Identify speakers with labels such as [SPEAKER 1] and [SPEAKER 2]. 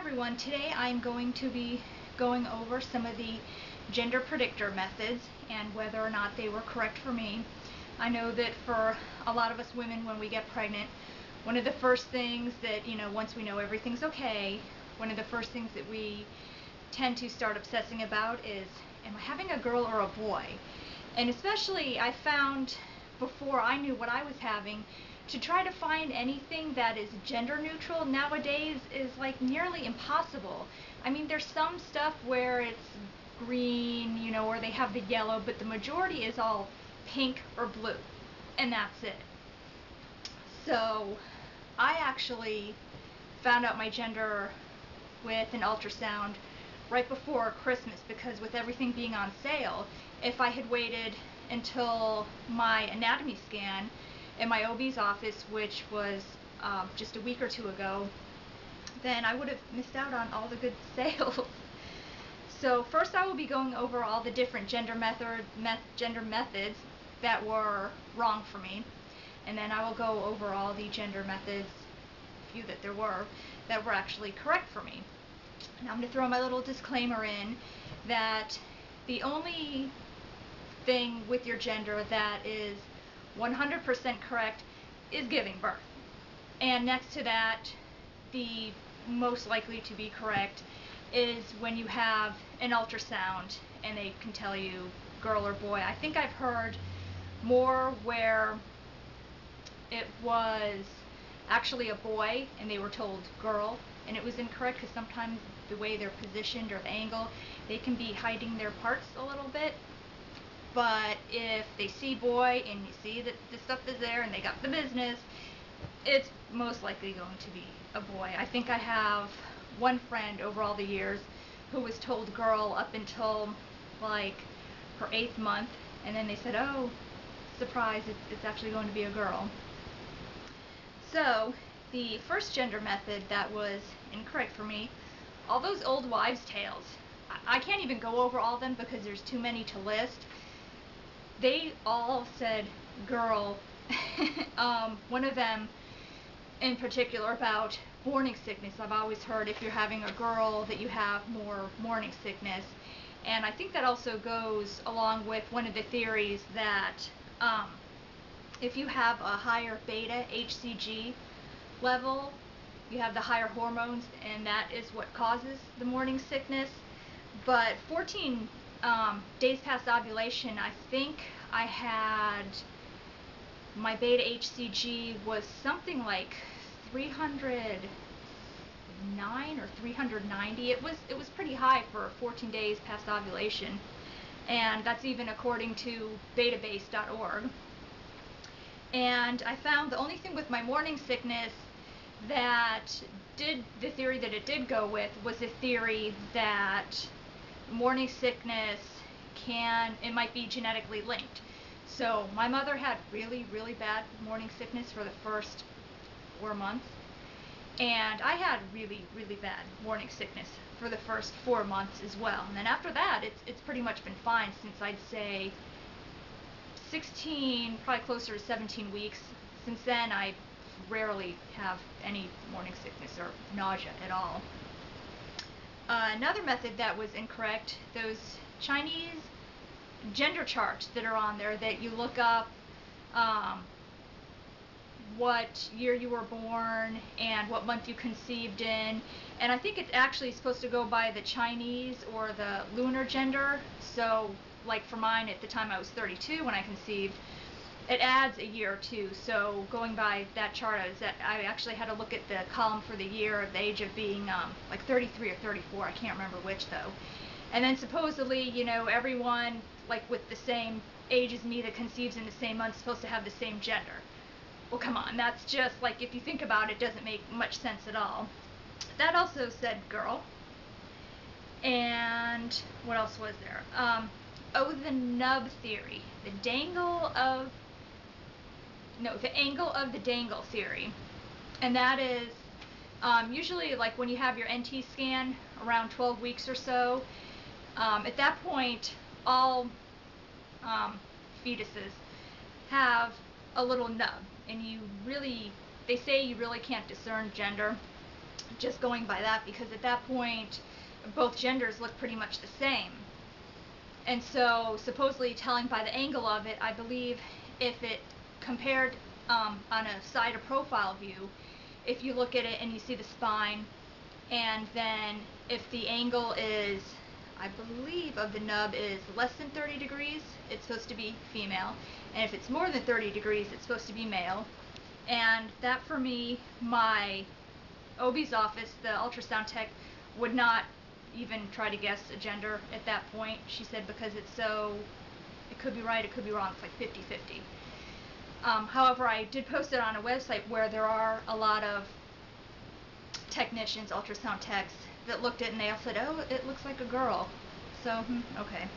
[SPEAKER 1] everyone, today I'm going to be going over some of the gender predictor methods and whether or not they were correct for me. I know that for a lot of us women, when we get pregnant, one of the first things that, once we know everything's okay, one of the first things that we tend to start obsessing about is, am I having a girl or a boy? And especially I found before I knew what I was having, to try to find anything that is gender neutral nowadays is like nearly impossible. I mean, there's some stuff where it's green, or they have the yellow, but the majority is all pink or blue, and that's it. So I actually found out my gender with an ultrasound right before Christmas, because with everything being on sale, if I had waited until my anatomy scan in my OB's office, which was just a week or two ago, then I would have missed out on all the good sales. So first I will be going over all the different gender methods that were wrong for me, and then I will go over all the gender methods, few that there were, that were actually correct for me. Now I'm going to throw my little disclaimer in that the only thing with your gender that is 100% correct is giving birth. And next to that, the most likely to be correct is when you have an ultrasound and they can tell you girl or boy. I think I've heard more where it was actually a boy and they were told girl, and it was incorrect because sometimes the way they're positioned or the angle, they can be hiding their parts a little bit. But if they see boy and you see that the stuff is there and they got the business, it's most likely going to be a boy. I think I have one friend over all the years who was told girl up until like her 8th month, and then they said, oh, surprise, it's actually going to be a girl. So the first gender method that was incorrect for me, all those old wives' tales, I can't even go over all of them because there's too many to list. They all said girl. One of them in particular about morning sickness. I've always heard if you're having a girl that you have more morning sickness. And I think that also goes along with one of the theories that if you have a higher beta HCG level, you have the higher hormones, and that is what causes the morning sickness. But 14 days past ovulation, I think I had, my beta HCG was something like 309 or 390. It was pretty high for 14 days past ovulation, and that's even according to betabase.org. And I found the only thing with my morning sickness that the theory that it did go with was the theory that morning sickness it might be genetically linked. So my mother had really, really bad morning sickness for the first 4 months, and I had really, really bad morning sickness for the first 4 months as well. And then after that, it's pretty much been fine since I'd say 16, probably closer to 17 weeks. Since then, I rarely have any morning sickness or nausea at all. Another method that was incorrect, those Chinese gender charts that are on there that you look up what year you were born and what month you conceived in, and I think it's actually supposed to go by the Chinese or the lunar gender. So like for mine, at the time I was 32 when I conceived, it adds a year or two. So going by that chart, I actually had to look at the column for the year of the age of being like 33 or 34. I can't remember which though. And then supposedly, everyone like with the same age as me that conceives in the same month is supposed to have the same gender. Well, come on, that's just like, if you think about it, doesn't make much sense at all. That also said girl. And what else was there? The nub theory, the angle of the dangle theory. And that is usually like when you have your NT scan around 12 weeks or so. At that point, all fetuses have a little nub, and they say you really can't discern gender just going by that, because at that point both genders look pretty much the same. And so supposedly telling by the angle of it, I believe if it compared on a side or profile view, if you look at it and you see the spine, and then if the angle is, I believe, of the nub is less than 30 degrees, it's supposed to be female. And if it's more than 30 degrees, it's supposed to be male. And that, for me, my OB's office, the ultrasound tech, would not even try to guess a gender at that point. She said because it's so, it could be right, it could be wrong, it's like 50-50. However, I did post it on a website where there are a lot of technicians, ultrasound techs, that looked at it and they all said, oh, it looks like a girl. So, okay.